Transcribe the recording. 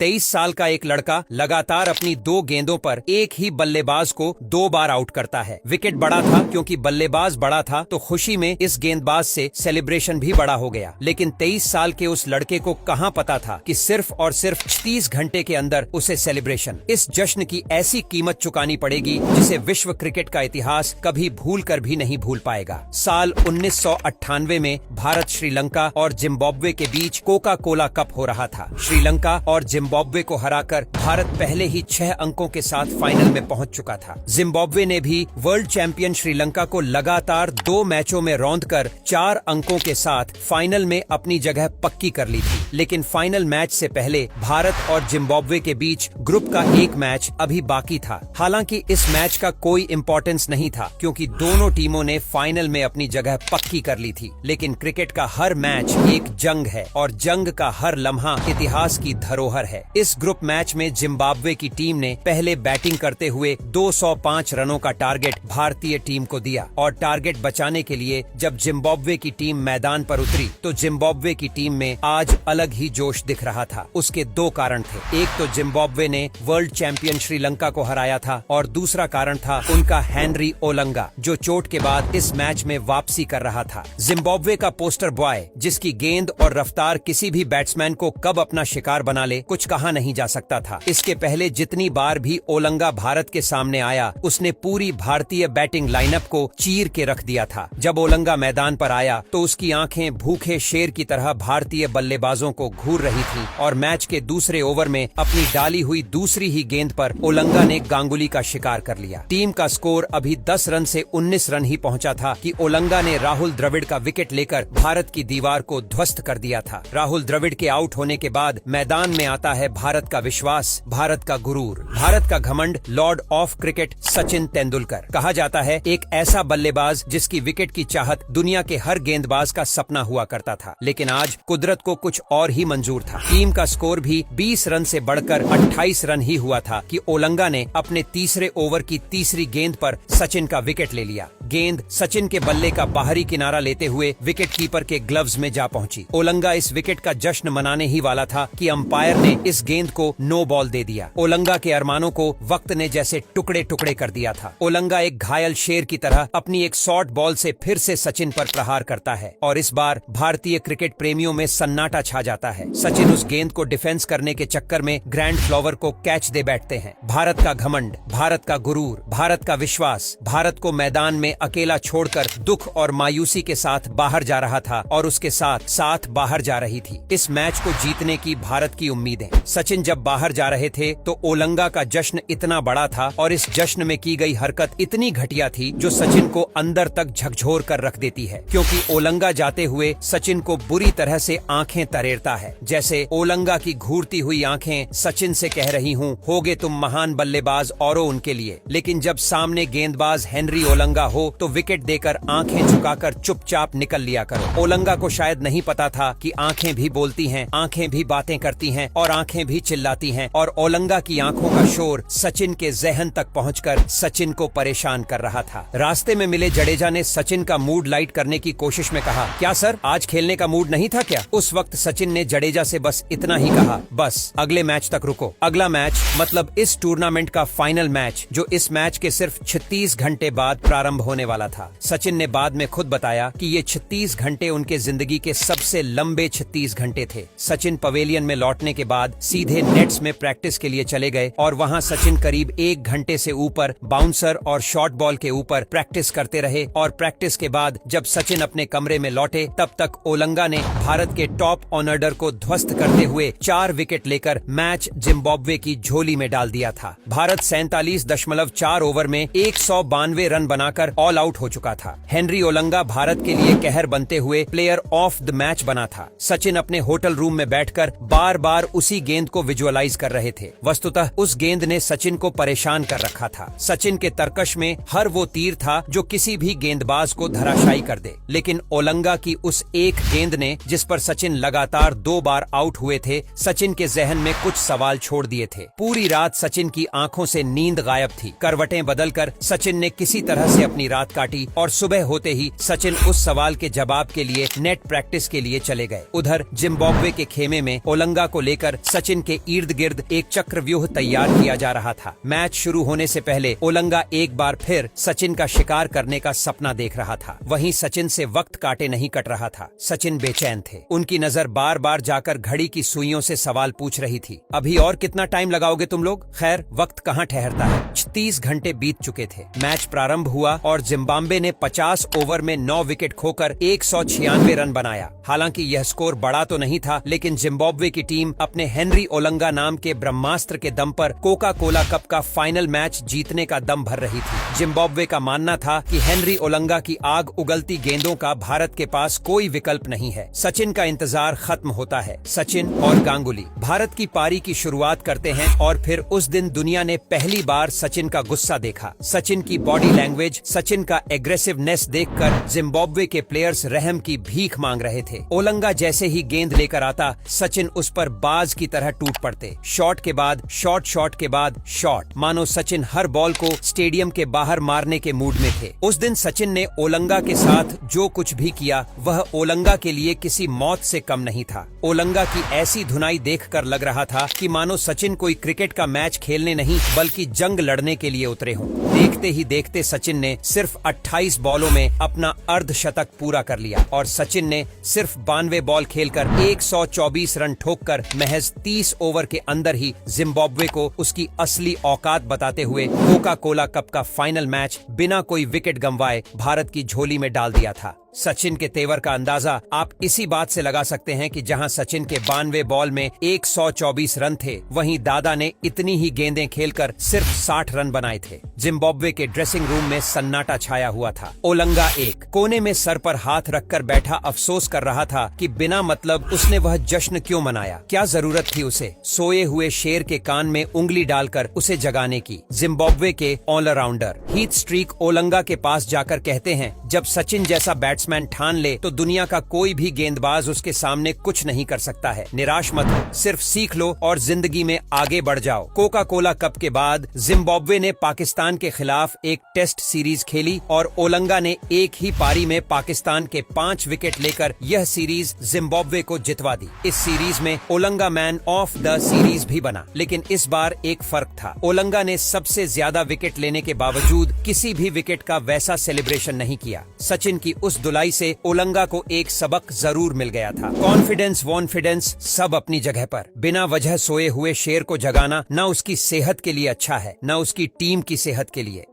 23 साल का एक लड़का लगातार अपनी 2 गेंदों पर एक ही बल्लेबाज को 2 बार आउट करता है। विकेट बड़ा था क्योंकि बल्लेबाज बड़ा था, तो खुशी में इस गेंदबाज से सेलिब्रेशन भी बड़ा हो गया। लेकिन 23 साल के उस लड़के को कहां पता था कि सिर्फ और सिर्फ 30 घंटे के अंदर उसे सेलिब्रेशन, इस जश्न की ऐसी कीमत चुकानी पड़ेगी जिसे विश्व क्रिकेट का इतिहास कभी भूल कर भी नहीं भूल पाएगा। साल 1998 में भारत, श्रीलंका और जिम्बाब्वे के बीच कोका कोला कप हो रहा था। श्रीलंका और जिम्बाब्वे को हराकर भारत पहले ही 6 अंकों के साथ फाइनल में पहुंच चुका था। जिम्बाब्वे ने भी वर्ल्ड चैंपियन श्रीलंका को लगातार 2 मैचों में रौंदकर 4 अंकों के साथ फाइनल में अपनी जगह पक्की कर ली थी। लेकिन फाइनल मैच से पहले भारत और जिम्बाब्वे के बीच ग्रुप का एक मैच अभी बाकी था। हालांकि इस मैच का कोई इम्पोर्टेंस नहीं था क्योंकि दोनों टीमों ने फाइनल में अपनी जगह पक्की कर ली थी। लेकिन क्रिकेट का हर मैच एक जंग है और जंग का हर लम्हा इतिहास की धरोहर है। इस ग्रुप मैच में जिम्बाब्वे की टीम ने पहले बैटिंग करते हुए 205 रनों का टारगेट भारतीय टीम को दिया और टारगेट बचाने के लिए जब जिम्बाब्वे की टीम मैदान पर उतरी तो जिम्बाब्वे की टीम में आज अलग ही जोश दिख रहा था। उसके 2 कारण थे। एक तो जिम्बाब्वे ने वर्ल्ड चैंपियन श्रीलंका को हराया था और दूसरा कारण था उनका हेनरी ओलंगा, जो चोट के बाद इस मैच में वापसी कर रहा था। जिम्बाब्वे का पोस्टर बॉय, जिसकी गेंद और रफ्तार किसी भी बैट्समैन को कब अपना शिकार बना ले कुछ कहा नहीं जा सकता था। इसके पहले जितनी बार भी ओलंगा भारत के सामने आया उसने पूरी भारतीय बैटिंग लाइनअप को चीर के रख दिया था। जब ओलंगा मैदान पर आया तो उसकी आंखें भूखे शेर की तरह भारतीय बल्लेबाजों को घूर रही थी और मैच के दूसरे ओवर में अपनी डाली हुई दूसरी ही गेंद पर ओलंगा ने गांगुली का शिकार कर लिया। टीम का स्कोर अभी 10 रन से 19 रन ही पहुंचा था कि ओलंगा ने राहुल द्रविड़ का विकेट लेकर भारत की दीवार को ध्वस्त कर दिया था। राहुल द्रविड़ के आउट होने के बाद मैदान में आता है भारत का विश्वास, भारत का गुरूर, भारत का घमंड, Lord of cricket Sachin Tendulkar. कहा जाता है एक ऐसा बल्लेबाज जिसकी विकेट की चाहत दुनिया के हर गेंदबाज का सपना हुआ करता था। लेकिन आज कुदरत को कुछ और ही मंजूर था। टीम का स्कोर भी 20 रन से बढ़कर 28 रन ही हुआ था कि ओलंगा ने अपने तीसरे ओवर की तीसरी गेंद पर सचिन का विकेट ले लिया। गेंद सचिन के बल्ले का बाहरी किनारा लेते हुए विकेट कीपर के ग्लव्स में जा पहुंची। ओलंगा इस विकेट का जश्न मनाने ही वाला था कि अंपायर ने इस गेंद को नो बॉल दे दिया। ओलंगा के अरमानों को वक्त ने जैसे टुकड़े टुकड़े कर दिया था। ओलंगा एक घायल शेर की तरह अपनी एक शॉर्ट बॉल से फिर से सचिन पर प्रहार करता है और इस बार भारतीय क्रिकेट प्रेमियों में सन्नाटा छा जाता है। सचिन उस गेंद को डिफेंस करने के चक्कर में ग्रैंड फ्लावर को कैच दे बैठते हैं। भारत का घमंड, भारत का गुरूर, भारत का विश्वास भारत को मैदान में अकेला छोड़कर दुख और मायूसी के साथ बाहर जा रहा था और उसके साथ साथ बाहर जा रही थी इस मैच को जीतने की भारत की उम्मीदें। सचिन जब बाहर जा रहे थे तो ओलंगा का जश्न इतना बड़ा था और इस जश्न में की गई हरकत इतनी घटिया थी जो सचिन को अंदर तक झकझोर कर रख देती है, क्योंकि ओलंगा जाते हुए सचिन को बुरी तरह से आंखें तरेरता है। जैसे ओलंगा की घूरती हुई आंखें सचिन से कह रही हूँ, होगे तुम महान बल्लेबाज औरों उनके लिए, लेकिन जब सामने गेंदबाज हेनरी ओलंगा हो तो विकेट देकर आंखें झुकाकर चुपचाप निकल लिया करो। ओलंगा को शायद नहीं पता था कि आंखें भी बोलती हैं, आंखें भी बातें करती हैं और आंखें भी चिल्लाती हैं और ओलंगा की आंखों का शोर सचिन के ज़हन तक पहुंचकर सचिन को परेशान कर रहा था। रास्ते में मिले जडेजा ने सचिन का मूड लाइट करने की कोशिश में कहा, क्या सर आज खेलने का मूड नहीं था क्या? उस वक्त सचिन ने जडेजा से बस इतना ही कहा, बस अगले मैच तक रुको। अगला मैच मतलब इस टूर्नामेंट का फाइनल मैच जो इस मैच के सिर्फ 36 घंटे बाद प्रारंभ होने वाला था। सचिन ने बाद में खुद बताया कि ये 36 घंटे उनके जिंदगी के सबसे लंबे 36 घंटे थे। सचिन पवेलियन में लौटने के बाद सीधे नेट्स में प्रैक्टिस के लिए चले गए और वहां सचिन करीब 1 घंटे से ऊपर बाउंसर और शॉर्ट बॉल के ऊपर प्रैक्टिस करते रहे और प्रैक्टिस के बाद जब सचिन अपने कमरे में लौटे तब तक ओलंगा ने भारत के टॉप ऑर्डर को ध्वस्त करते हुए 4 विकेट लेकर मैच जिम्बाब्वे की झोली में डाल दिया था। भारत 47.4 ओवर में 192 रन बनाकर ऑल आउट हो चुका था। हेनरी ओलंगा भारत के लिए कहर बनते हुए प्लेयर ऑफ द मैच बना था। सचिन अपने होटल रूम में बैठकर बार बार उसी गेंद को विजुअलाइज कर रहे थे। वस्तुतः उस गेंद ने सचिन को परेशान कर रखा था। सचिन के तरकश में हर वो तीर था जो किसी भी गेंदबाज को धराशायी कर दे, लेकिन ओलंगा की उस एक गेंद ने जिस पर सचिन लगातार 2 बार आउट हुए थे, सचिन के जहन में कुछ सवाल छोड़ दिए थे। पूरी रात सचिन की आंखों से नींद गायब थी। करवटें बदलकर सचिन ने किसी तरह से अपनी रात काटी और सुबह होते ही सचिन उस सवाल के जवाब के लिए नेट प्रैक्टिस के लिए चले गए। उधर जिम्बाब्वे के खेमे में ओलंगा को लेकर सचिन के इर्द गिर्द एक चक्रव्यूह तैयार किया जा रहा था। मैच शुरू होने से पहले ओलंगा एक बार फिर सचिन का शिकार करने का सपना देख रहा था। वहीं सचिन से वक्त काटे नहीं कट रहा था। सचिन बेचैन थे। उनकी नजर बार बार जाकर घड़ी की सुइयों से सवाल पूछ रही थी, अभी और कितना टाइम लगाओगे तुम लोग? खैर, वक्त कहाँ ठहरता है। 30 घंटे बीत चुके थे। मैच प्रारंभ हुआ और जिम्बाब्वे ने 50 ओवर में 9 विकेट खोकर 196 रन बनाया। हालांकि यह स्कोर बड़ा तो नहीं था, लेकिन जिम्बाब्वे की टीम अपने हेनरी ओलंगा नाम के ब्रह्मास्त्र के दम पर कोका कोला कप का फाइनल मैच जीतने का दम भर रही थी। जिम्बाब्वे का मानना था कि हेनरी ओलंगा की आग उगलती गेंदों का भारत के पास कोई विकल्प नहीं है। सचिन का इंतजार खत्म होता है। सचिन और गांगुली भारत की पारी की शुरुआत करते हैं और फिर उस दिन दुनिया ने पहली बार सचिन का गुस्सा देखा। सचिन की बॉडी लैंग्वेज, सचिन का एग्रेसिवनेस देखकर जिम्बाब्वे के प्लेयर्स रहम की भीख मांग रहे थे। ओलंगा जैसे ही गेंद लेकर आता, सचिन उस पर बाज की तरह टूट पड़ते। शॉट के बाद शॉट, शॉट के बाद शॉट, मानो सचिन हर बॉल को स्टेडियम के बाहर मारने के मूड में थे। उस दिन सचिन ने ओलंगा के साथ जो कुछ भी किया वह ओलंगा के लिए किसी मौत से कम नहीं था। ओलंगा की ऐसी धुनाई देखकर लग रहा था कि मानो सचिन कोई क्रिकेट का मैच खेलने नहीं बल्कि जंग लड़ने के लिए उतरे हों। देखते ही देखते सचिन ने सिर्फ 28 बॉलों में अपना अर्धशतक पूरा कर लिया और सचिन ने सिर्फ 92 बॉल खेलकर 124 रन ठोककर महज 30 ओवर के अंदर ही जिम्बाब्वे को उसकी असली औकात बताते हुए कोका कोला कप का फाइनल मैच बिना कोई विकेट गंवाए भारत की झोली में डाल दिया था। सचिन के तेवर का अंदाजा आप इसी बात से लगा सकते हैं कि जहां सचिन के 92 बॉल में 124 रन थे, वहीं दादा ने इतनी ही गेंदें खेलकर सिर्फ 60 रन बनाए थे। जिम्बाब्वे के ड्रेसिंग रूम में सन्नाटा छाया हुआ था। ओलंगा एक कोने में सर पर हाथ रखकर बैठा अफसोस कर रहा था कि बिना मतलब उसने वह जश्न क्यों मनाया। क्या जरूरत थी उसे सोए हुए शेर के कान में उंगली डालकर उसे जगाने की। जिम्बाब्वे के ऑलराउंडर हीथ स्ट्रीक ओलंगा के पास जाकर कहते हैं, जब सचिन जैसा बैट्समैन ठान ले तो दुनिया का कोई भी गेंदबाज उसके सामने कुछ नहीं कर सकता है। निराश मत हो, सिर्फ सीख लो और जिंदगी में आगे बढ़ जाओ। कोका कोला कप के बाद जिम्बाब्वे ने पाकिस्तान के खिलाफ एक टेस्ट सीरीज खेली और ओलंगा ने एक ही पारी में पाकिस्तान के 5 विकेट लेकर यह सीरीज जिम्बाब्वे को जितवा दी। इस सीरीज में Olonga man of the series भी बना, लेकिन इस बार एक फर्क था। ओलंगा ने सबसे ज्यादा विकेट लेने के बावजूद किसी भी विकेट का वैसा सेलिब्रेशन नहीं किया। सचिन की उस धुलाई से ओलंगा को एक सबक जरूर मिल गया था। कॉन्फिडेंस वॉन्फिडेंस सब अपनी जगह पर। बिना वजह सोए हुए शेर को जगाना न उसकी सेहत के लिए अच्छा है, न उसकी टीम की सेहत के लिए।